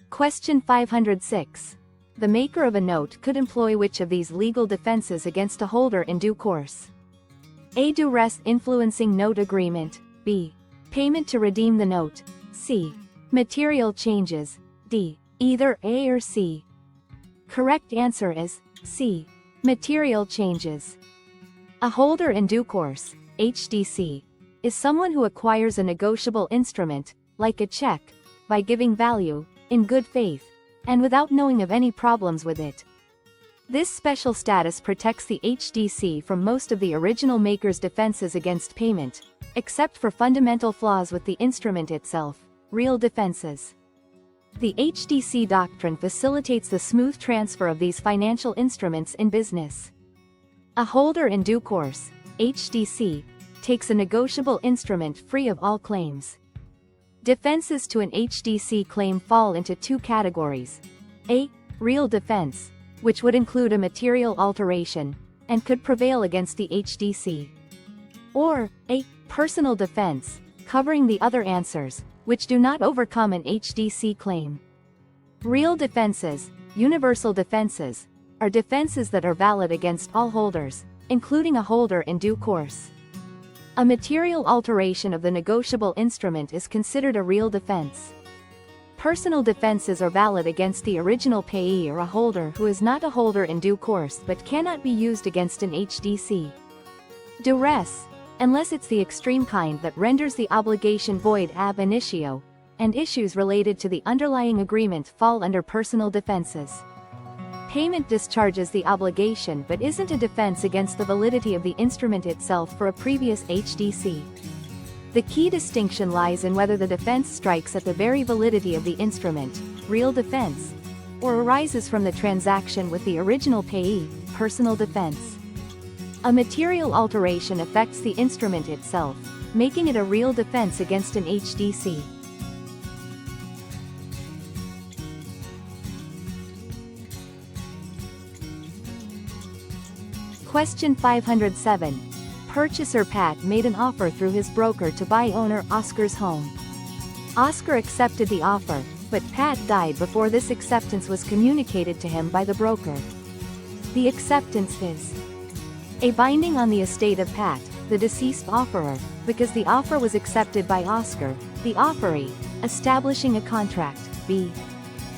Question 506. The maker of a note could employ which of these legal defenses against a holder in due course? A. Duress influencing note agreement. B. Payment to redeem the note. C. Material changes. D. Either A or C. Correct answer is C. Material changes. A holder in due course, HDC, is someone who acquires a negotiable instrument, like a check, by giving value, in good faith, and without knowing of any problems with it. This special status protects the HDC from most of the original maker's defenses against payment, except for fundamental flaws with the instrument itself, real defenses. The HDC doctrine facilitates the smooth transfer of these financial instruments in business. A holder in due course, HDC, takes a negotiable instrument free of all claims. Defenses to an HDC claim fall into two categories. A. Real defense, which would include a material alteration, and could prevail against the HDC. Or, A. Personal defense, covering the other answers, which do not overcome an HDC claim. Real defenses, universal defenses, are defenses that are valid against all holders, including a holder in due course. A material alteration of the negotiable instrument is considered a real defense. Personal defenses are valid against the original payee or a holder who is not a holder in due course but cannot be used against an HDC. Duress, unless it's the extreme kind that renders the obligation void ab initio, and issues related to the underlying agreement fall under personal defenses. Payment discharges the obligation but isn't a defense against the validity of the instrument itself for a previous HDC. The key distinction lies in whether the defense strikes at the very validity of the instrument, real defense, or arises from the transaction with the original payee, personal defense. A material alteration affects the instrument itself, making it a real defense against an HDC. Question 507. Purchaser Pat made an offer through his broker to buy owner Oscar's home. Oscar accepted the offer, but Pat died before this acceptance was communicated to him by the broker. The acceptance is A. Binding on the estate of Pat, the deceased offerer, because the offer was accepted by Oscar, the offeree, establishing a contract. B.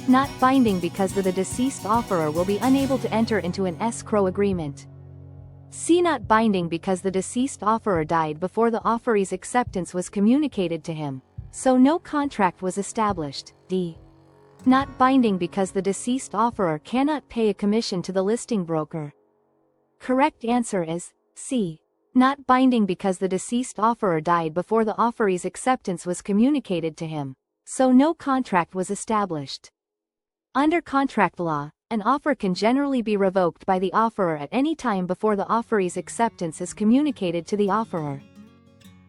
Not binding because the deceased offerer will be unable to enter into an escrow agreement. C. Not binding because the deceased offerer died before the offeree's acceptance was communicated to him, so no contract was established. D. Not binding because the deceased offerer cannot pay a commission to the listing broker. Correct answer is C. Not binding because the deceased offerer died before the offeree's acceptance was communicated to him, so no contract was established. Under contract law, an offer can generally be revoked by the offerer at any time before the offeree's acceptance is communicated to the offerer.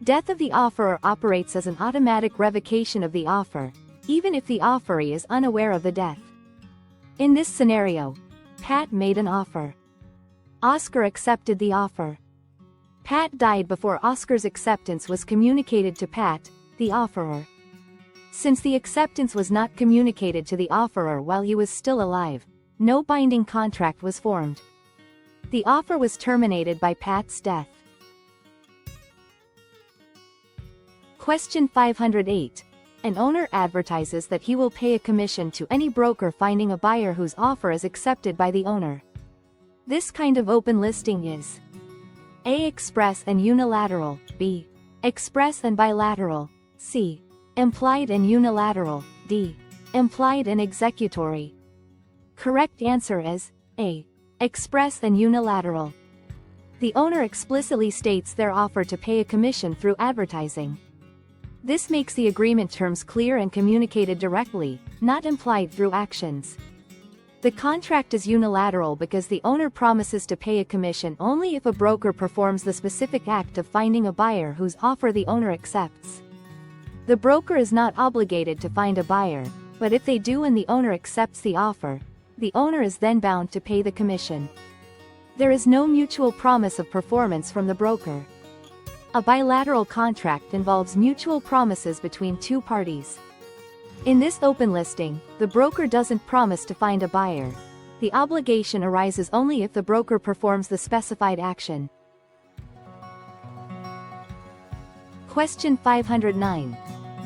Death of the offerer operates as an automatic revocation of the offer, even if the offeree is unaware of the death. In this scenario, Pat made an offer. Oscar accepted the offer. Pat died before Oscar's acceptance was communicated to Pat, the offerer. Since the acceptance was not communicated to the offerer while he was still alive, no binding contract was formed. The offer was terminated by Pat's death. Question 508. An owner advertises that he will pay a commission to any broker finding a buyer whose offer is accepted by the owner. This kind of open listing is A. Express and unilateral. B. Express and bilateral. C. Implied and unilateral. D. Implied and executory. Correct answer is A. Express and unilateral. The owner explicitly states their offer to pay a commission through advertising. This makes the agreement terms clear and communicated directly, not implied through actions. The contract is unilateral because the owner promises to pay a commission only if a broker performs the specific act of finding a buyer whose offer the owner accepts. The broker is not obligated to find a buyer, but if they do and the owner accepts the offer, the owner is then bound to pay the commission. There is no mutual promise of performance from the broker. A bilateral contract involves mutual promises between two parties. In this open listing, the broker doesn't promise to find a buyer. The obligation arises only if the broker performs the specified action. Question 509.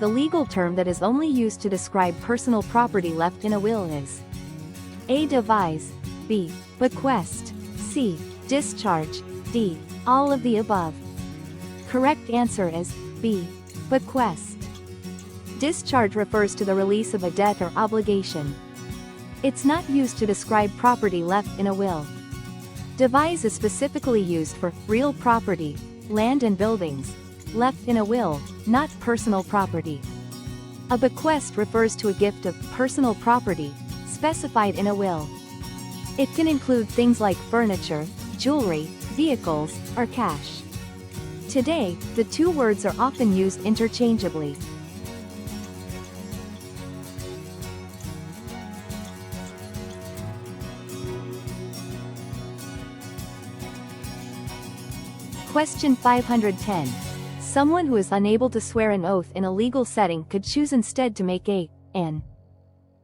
The legal term that is only used to describe personal property left in a will is A. Devise, B. Bequest, C. Discharge, D. All of the above. Correct answer is B. Bequest. Discharge refers to the release of a debt or obligation. It's not used to describe property left in a will. Devise is specifically used for real property, land and buildings, left in a will, not personal property. A bequest refers to a gift of personal property, specified in a will. It can include things like furniture, jewelry, vehicles, or cash. Today, the two words are often used interchangeably. Question 510. Someone who is unable to swear an oath in a legal setting could choose instead to make an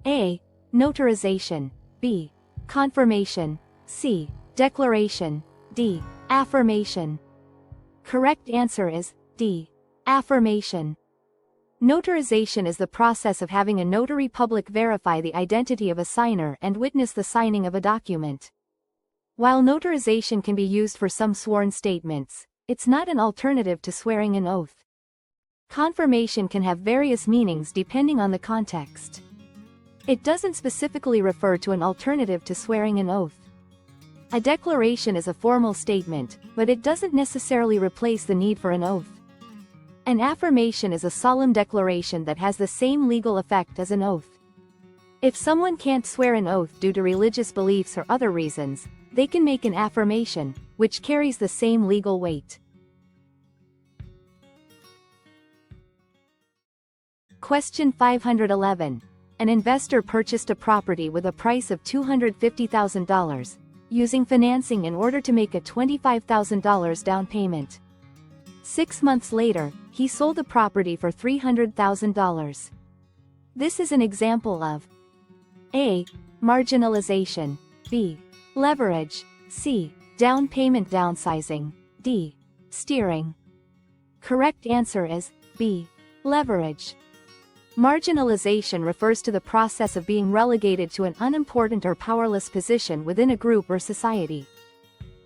A. Notarization, B. Confirmation, C. Declaration, D. Affirmation. Correct answer is D. Affirmation. Notarization is the process of having a notary public verify the identity of a signer and witness the signing of a document. While notarization can be used for some sworn statements, it's not an alternative to swearing an oath. Confirmation can have various meanings depending on the context. It doesn't specifically refer to an alternative to swearing an oath. A declaration is a formal statement, but it doesn't necessarily replace the need for an oath. An affirmation is a solemn declaration that has the same legal effect as an oath. If someone can't swear an oath due to religious beliefs or other reasons, they can make an affirmation, which carries the same legal weight. Question 511. An investor purchased a property with a price of $250,000, using financing in order to make a $25,000 down payment. 6 months later, he sold the property for $300,000. This is an example of A. Marginalization, B. Leverage, C. Down payment downsizing, D. Steering. Correct answer is B. Leverage. Marginalization refers to the process of being relegated to an unimportant or powerless position within a group or society.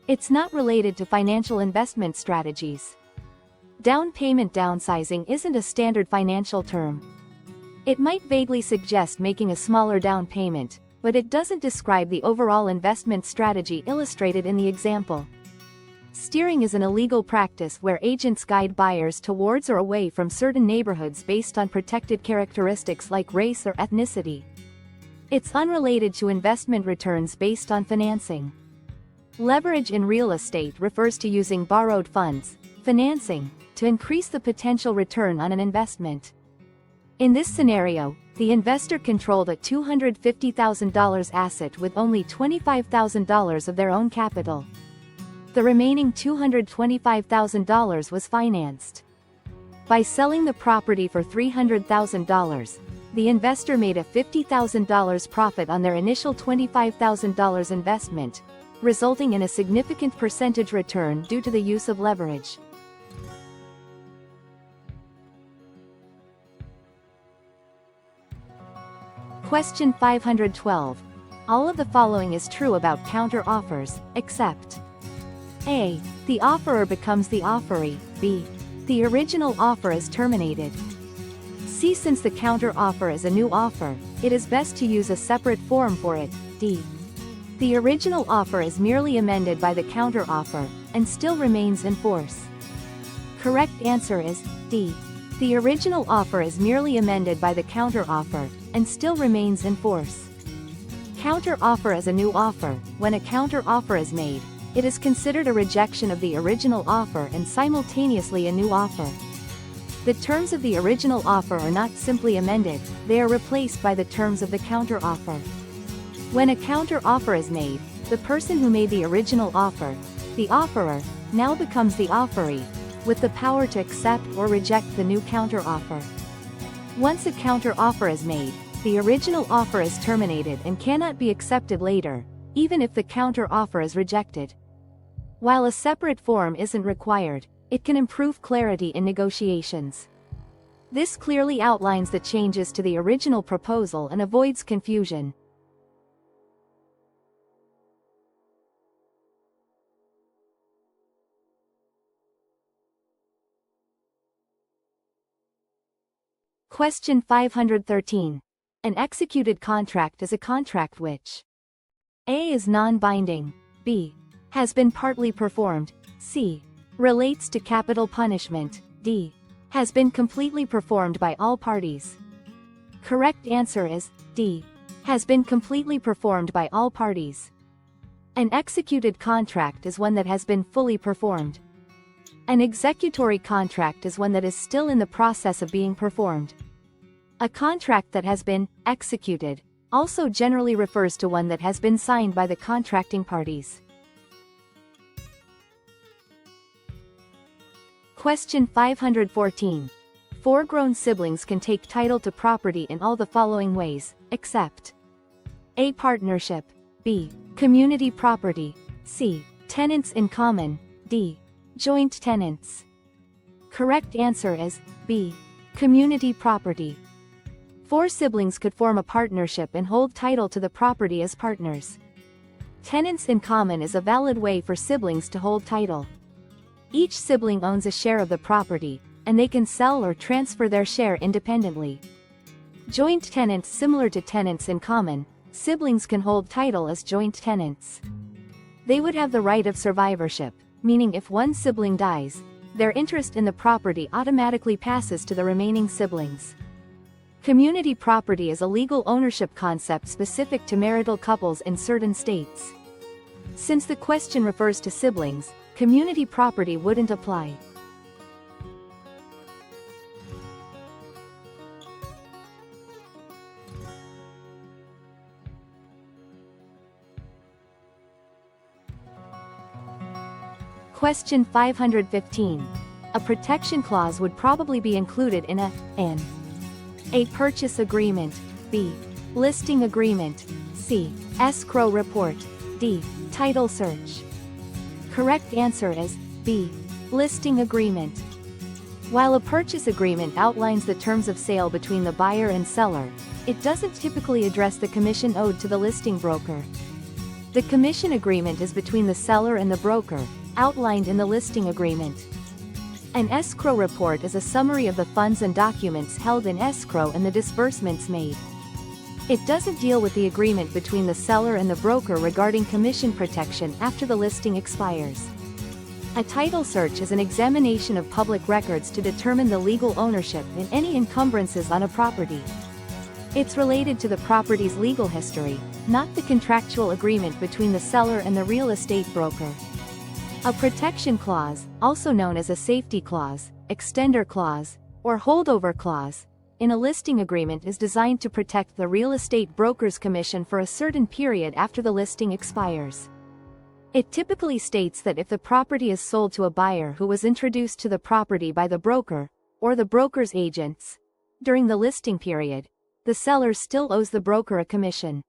It's not related to financial investment strategies. Down payment downsizing isn't a standard financial term. It might vaguely suggest making a smaller down payment, but it doesn't describe the overall investment strategy illustrated in the example. Steering is an illegal practice where agents guide buyers towards or away from certain neighborhoods based on protected characteristics like race or ethnicity. It's unrelated to investment returns based on financing. Leverage in real estate refers to using borrowed funds, financing, to increase the potential return on an investment. In this scenario, the investor controlled a $250,000 asset with only $25,000 of their own capital. The remaining $225,000 was financed. By selling the property for $300,000, the investor made a $50,000 profit on their initial $25,000 investment, resulting in a significant percentage return due to the use of leverage. Question 512. All of the following is true about counter offers, except A. The offerer becomes the offeree, B. The original offer is terminated, C. Since the counter offer is a new offer, it is best to use a separate form for it, D. The original offer is merely amended by the counter offer, and still remains in force. Correct answer is D. The original offer is merely amended by the counter offer, and still remains in force. Counter offer is a new offer. When a counter offer is made, it is considered a rejection of the original offer and simultaneously a new offer. The terms of the original offer are not simply amended, they are replaced by the terms of the counter offer. When a counter offer is made, the person who made the original offer, the offerer, now becomes the offeree, with the power to accept or reject the new counter offer. Once a counter-offer is made, the original offer is terminated and cannot be accepted later, even if the counter-offer is rejected. While a separate form isn't required, it can improve clarity in negotiations. This clearly outlines the changes to the original proposal and avoids confusion. Question 513. An executed contract is a contract which A. is non-binding, B. has been partly performed, C. relates to capital punishment, D. has been completely performed by all parties. Correct answer is D. has been completely performed by all parties. An executed contract is one that has been fully performed. An executory contract is one that is still in the process of being performed. A contract that has been executed also generally refers to one that has been signed by the contracting parties. Question 514. Four grown siblings can take title to property in all the following ways, except A. partnership, B. community property, C. tenants in common, D. joint tenants. Correct answer is B. community property. Four siblings could form a partnership and hold title to the property as partners. Tenants in common is a valid way for siblings to hold title. Each sibling owns a share of the property, and they can sell or transfer their share independently. Joint tenants, similar to tenants in common, siblings can hold title as joint tenants. They would have the right of survivorship, meaning if one sibling dies, their interest in the property automatically passes to the remaining siblings. Community property is a legal ownership concept specific to marital couples in certain states. Since the question refers to siblings, community property wouldn't apply. Question 515. A protection clause would probably be included in A. purchase agreement, B. listing agreement, C. escrow report, D. title search. Correct answer is B. listing agreement. While a purchase agreement outlines the terms of sale between the buyer and seller, it doesn't typically address the commission owed to the listing broker. The commission agreement is between the seller and the broker, outlined in the listing agreement. An escrow report is a summary of the funds and documents held in escrow and the disbursements made. It doesn't deal with the agreement between the seller and the broker regarding commission protection after the listing expires. A title search is an examination of public records to determine the legal ownership and any encumbrances on a property. It's related to the property's legal history, not the contractual agreement between the seller and the real estate broker. A protection clause, also known as a safety clause, extender clause, or holdover clause, in a listing agreement is designed to protect the real estate broker's commission for a certain period after the listing expires. It typically states that if the property is sold to a buyer who was introduced to the property by the broker, or the broker's agents, during the listing period, the seller still owes the broker a commission.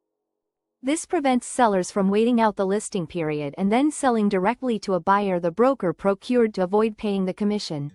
This prevents sellers from waiting out the listing period and then selling directly to a buyer the broker procured to avoid paying the commission.